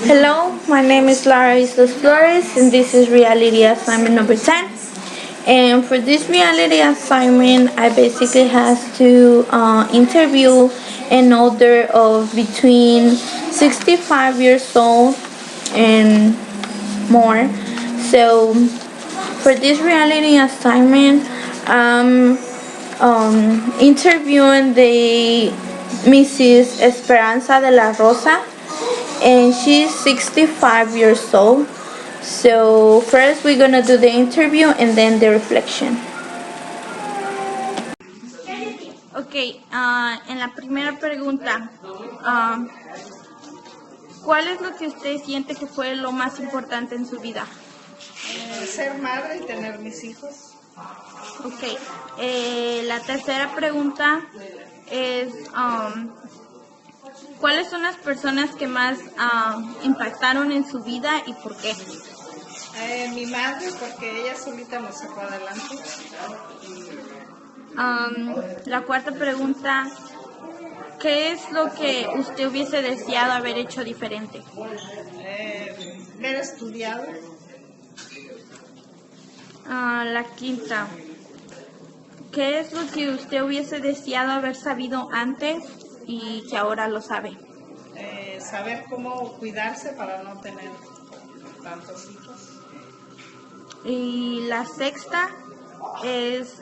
Hello, my name is Lara Islas Flores, and this is reality assignment number 10. And for this reality assignment, I basically have to interview an older of between 65 years old and more. So for this reality assignment, I'm interviewing the Mrs. Esperanza de la Rosa, and she's 65 years old. So first we're gonna do the interview and then the reflection. Ok, en la primera pregunta, ¿cuál es lo que usted siente que fue lo más importante en su vida? Ser madre y tener mis hijos. Ok, la tercera pregunta es, ¿cuáles son las personas que más impactaron en su vida y por qué? Mi madre, porque ella solita me sacó adelante. La cuarta pregunta, ¿qué es lo que usted hubiese deseado haber hecho diferente? Haber estudiado. La quinta, ¿qué es lo que usted hubiese deseado haber sabido antes y que ahora lo sabe? Saber cómo cuidarse para no tener tantos hijos. Y la sexta es,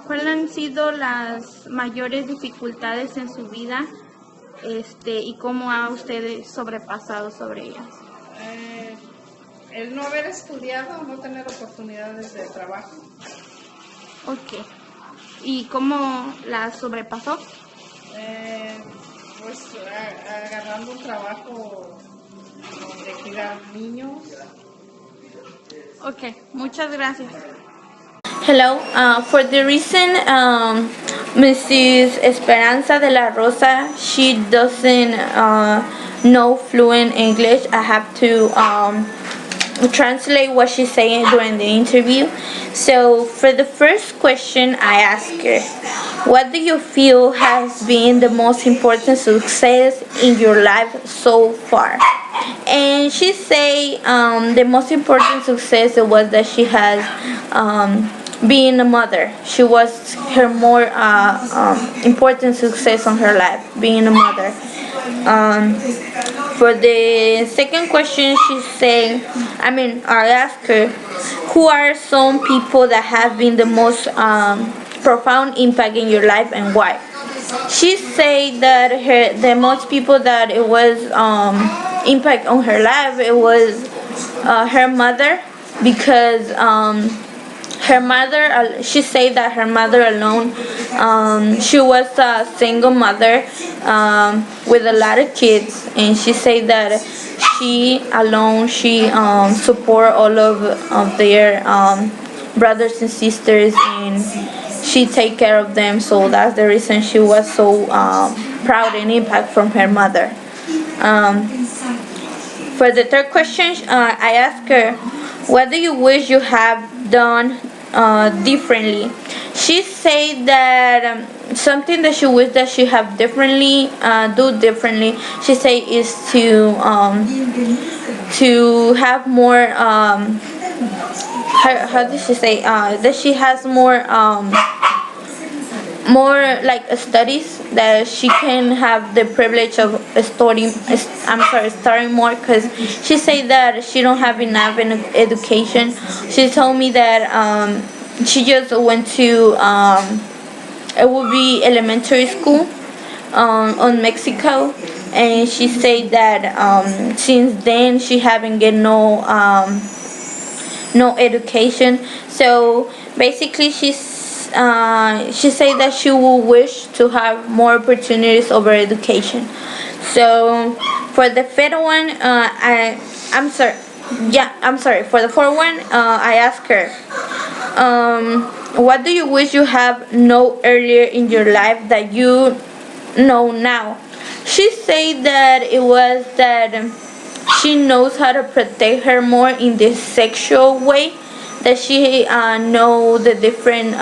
¿cuáles han sido las mayores dificultades en su vida y cómo ha usted sobrepasado sobre ellas? El no haber estudiado, no tener oportunidades de trabajo. Ok. ¿Y cómo la sobrepasó? Pues agarrando un trabajo de cuidar niños. Ok, muchas gracias. Hello, for the reason Mrs. Esperanza de la Rosa, she doesn't know fluent English. I have to translate what she's saying during the interview. So for the first question, I asked her, what do you feel has been the most important success in your life so far? And she say the most important success was that she has being a mother. She was her more important success on her life, being a mother. For the second question, I asked her, who are some people that have been the most profound impact in your life and why? She said that the most people that it was impact on her life, it was her mother, because her mother, she said that her mother alone, she was a single mother with a lot of kids, and she said that she alone, she support all of their brothers and sisters, and she take care of them. So that's the reason she was so proud and impact from her mother. For the third question, I asked her, what do you wish you have done differently? She said that something that she wished that she have do differently. She said is to have more. How did she say? That she has more like studies, that she can have the privilege of studying more, because she said that she don't have enough in education. She told me that she just went to it would be elementary school on Mexico, and she said that since then she haven't get no education. So basically she said that she will wish to have more opportunities over education. So for the fifth one, I'm sorry. For the fourth one, I asked her, what do you wish you have known earlier in your life that you know now? She said that it was that she knows how to protect her more in this sexual way, that she know the different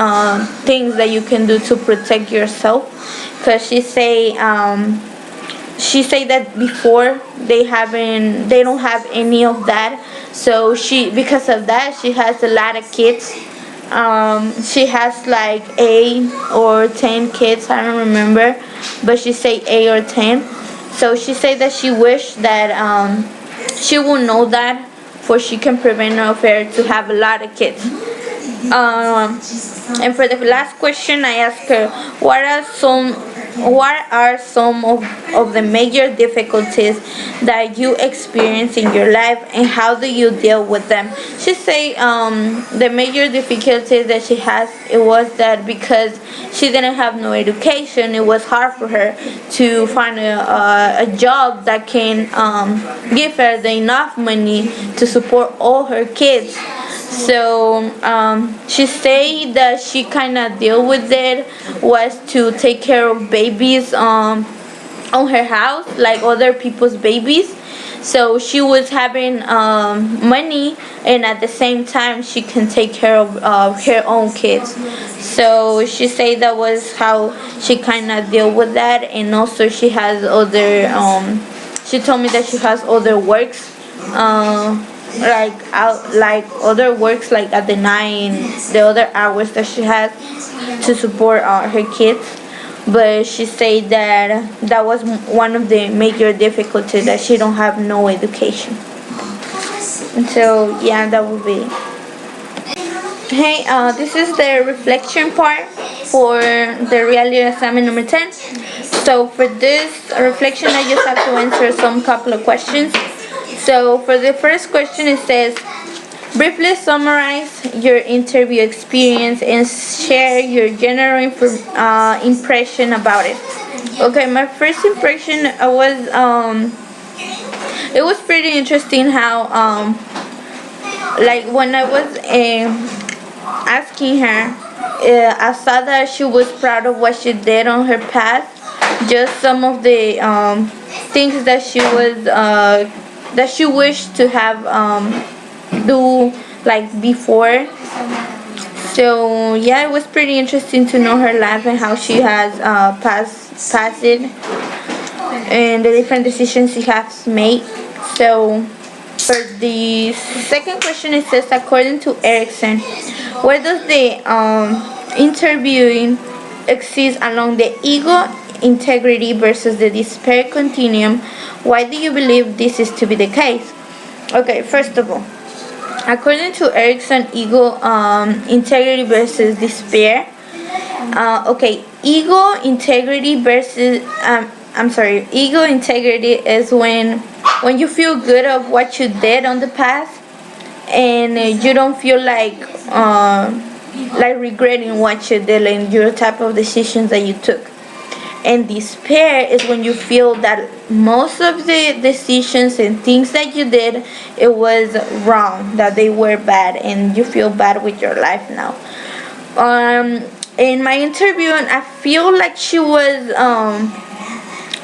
things that you can do to protect yourself, because she say she said that before they don't have any of that. So because of that, she has a lot of kids. She has like 8 or 10 kids, I don't remember, but she said 8 or 10. So she said that she wished that she would know that, for she can prevent her to have a lot of kids. And for the last question, I asked her, what are some of the major difficulties that you experience in your life, and how do you deal with them? She say the major difficulties that she has, it was that because she didn't have no education, it was hard for her to find a job that can give her the enough money to support all her kids. So she said that she kind of deal with it was to take care of babies on her house, like other people's babies. So she was having money, and at the same time she can take care of her own kids. So she said that was how she kind of deal with that. And also she has other she told me that she has other works, like other works, like at the night, the other hours that she has to support her kids. But she said that that was one of the major difficulties, that she don't have no education. And so yeah, that would be it. Hey, this is the reflection part for the reality assignment number 10. So for this reflection, I just have to answer some couple of questions. So for the first question, it says, briefly summarize your interview experience and share your general impression about it. Okay, my first impression was it was pretty interesting how like when I was asking her, I saw that she was proud of what she did on her past. Just some of the things that she wished to have do like before. So yeah, it was pretty interesting to know her life and how she has passed it, and the different decisions she has made. So for the second question, it says, according to Erickson, where does the interviewing exist along the ego integrity versus the despair continuum? Why do you believe this is to be the case? Okay, first of all, according to Erickson, ego integrity versus despair. Okay, ego integrity is when you feel good of what you did on the past, and you don't feel like regretting what you did and your type of decisions that you took. And despair is when you feel that most of the decisions and things that you did, it was wrong, that they were bad, and you feel bad with your life now. In my interview, I feel like she was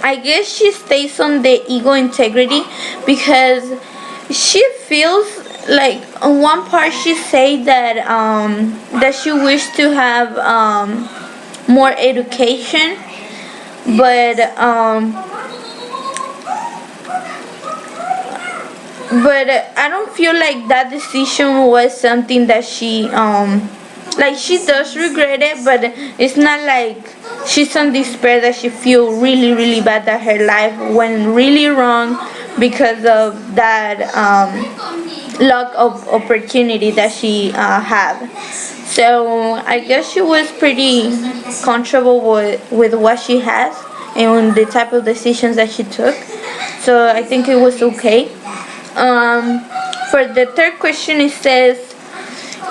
I guess she stays on the ego integrity, because she feels like on one part she said that she wished to have more education, but I don't feel like that decision was something that she like she does regret it, but it's not like she's on despair that she feel really really bad that her life went really wrong because of that lack of opportunity that she had. So I guess she was pretty comfortable with what she has and the type of decisions that she took. So I think it was okay. For the third question, it says,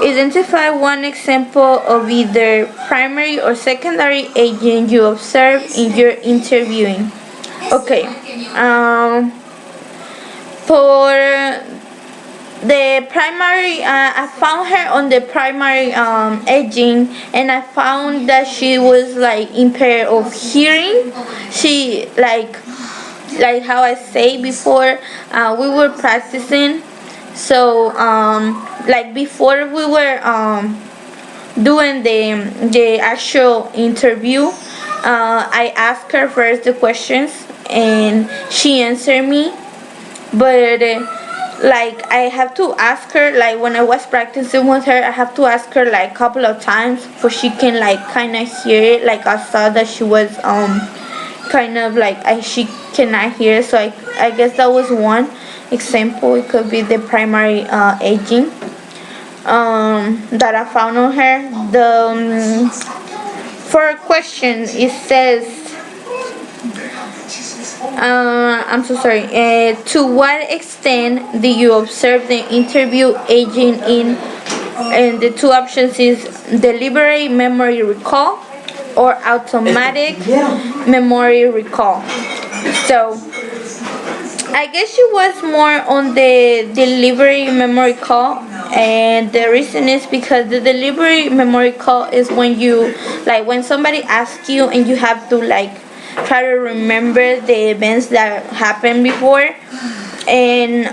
identify one example of either primary or secondary agent you observe in your interviewing. Okay. For the primary, I found her on the primary aging, and I found that she was like impaired of hearing. She like how I say before, we were practicing. So like before we were doing the actual interview, I asked her first the questions, and she answered me, but like I have to ask her, like when I was practicing with her, I have to ask her like a couple of times for she can like kind of hear it. Like I saw that she was kind of like she cannot hear, so I guess that was one example. It could be the primary aging that I found on her. The for a question, it says, I'm so sorry. To what extent do you observe the interview aging in? And the two options is deliberate memory recall or automatic memory recall. So I guess she was more on the delivery memory call, and the reason is because the delivery memory call is when you, like when somebody asks you and you have to like try to remember the events that happened before, and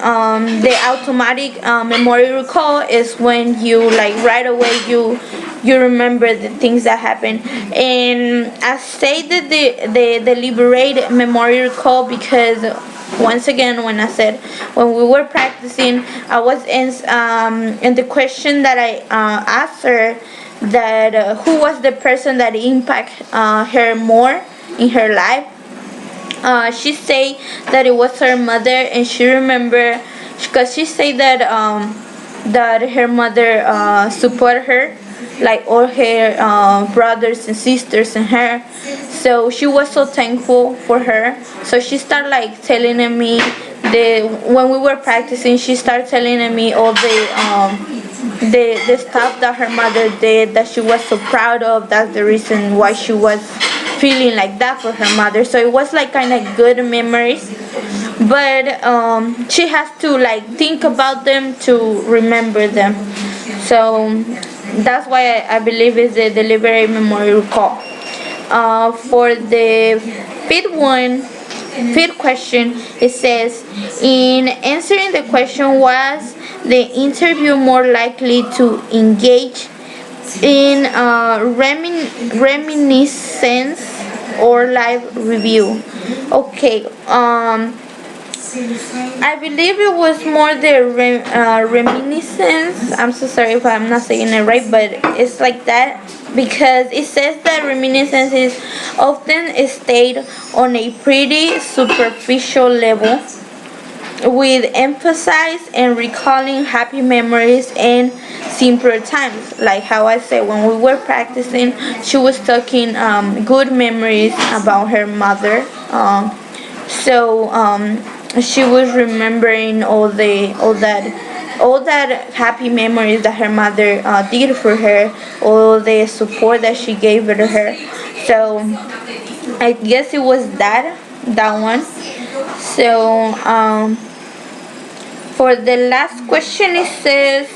the automatic memory recall is when you like right away you remember the things that happen. And I say that the deliberate memory recall because once again, when I said when we were practicing, I was in the question that I asked her, that who was the person that impact her more in her life. She say that it was her mother, and she remember because she say that that her mother support her, like all her brothers and sisters and her. So she was so thankful for her. So she started like telling me the when we were practicing. She started telling me all the stuff that her mother did that she was so proud of. That's the reason why she was feeling like that for her mother. So it was like kind of good memories, but she has to like think about them to remember them. So that's why I believe is the deliberate memory recall. For the fifth one, fifth question, it says, in answering the question, was the interview more likely to engage in reminiscence or live review? Okay. I believe it was more the reminiscence. I'm so sorry if I'm not saying it right, but it's like that because it says that reminiscence is often stayed on a pretty superficial level, with emphasis and recalling happy memories and simpler times. Like how I said, when we were practicing, she was talking good memories about her mother. So she was remembering all that happy memories that her mother did for her, all the support that she gave to her. So I guess it was that one. So for the last question, it says,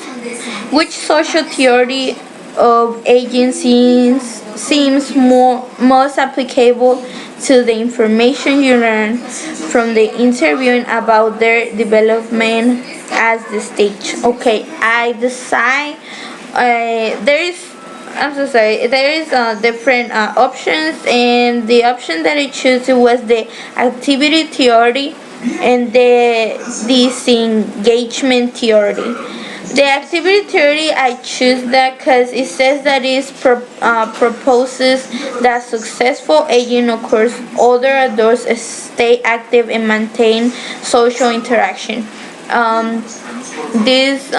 which social theory of aging seems most applicable to the information you learn from the interviewing about their development as the stage? Okay, I decide there is. I'm so sorry. There is different options, and the option that I chose was the activity theory and the disengagement theory. The activity theory, I choose that because it says that it proposes that successful aging occurs older adults stay active and maintain social interaction. Um, this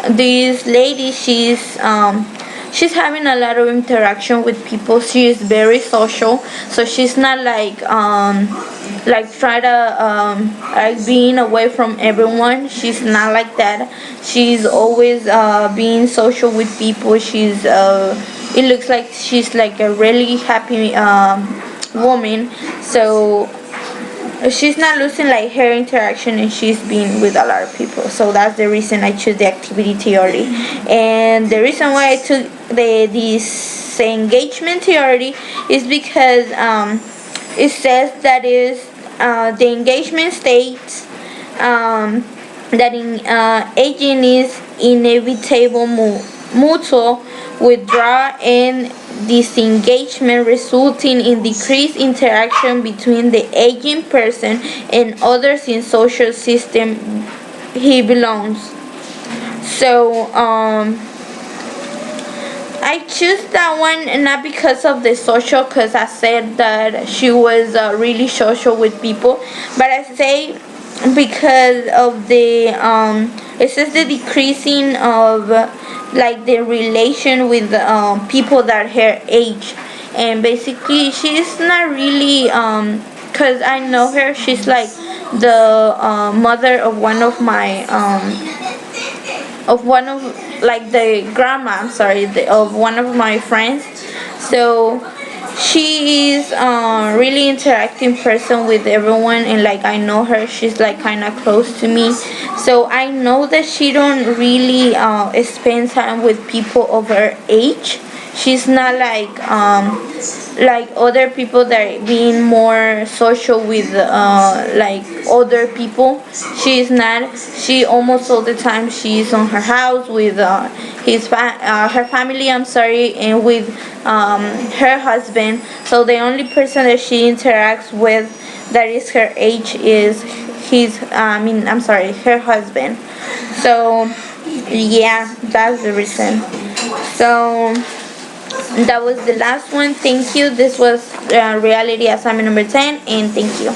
this lady, she's having a lot of interaction with people. She is very social, so she's not like try to like being away from everyone. She's not like that. She's always being social with people. She's it looks like she's like a really happy woman. So she's not losing like her interaction, and she's been with a lot of people. So that's the reason I choose the activity theory. And the reason why I took the this engagement theory is because it says that is the engagement states that in aging is inevitable mutual withdrawal and disengagement, resulting in decreased interaction between the aging person and others in social system he belongs. So I choose that one not because of the social, because I said that she was really social with people, but I say because of the it says the decreasing of like the relation with people that her age, and basically she's not really because I know her, she's like the mother of one of my of one of like the grandma, I'm sorry, of one of my friends. So she is a really interacting person with everyone, and like I know her, she's like kind of close to me. So I know that she don't really spend time with people of her age. She's not like other people that are being more social with like other people. She's not. She almost all the time she's on her house with her family, I'm sorry, and with her husband. So the only person that she interacts with that is her age is I'm sorry, her husband. So yeah, that's the reason. So that was the last one. Thank you. This was reality assignment number 10, and thank you.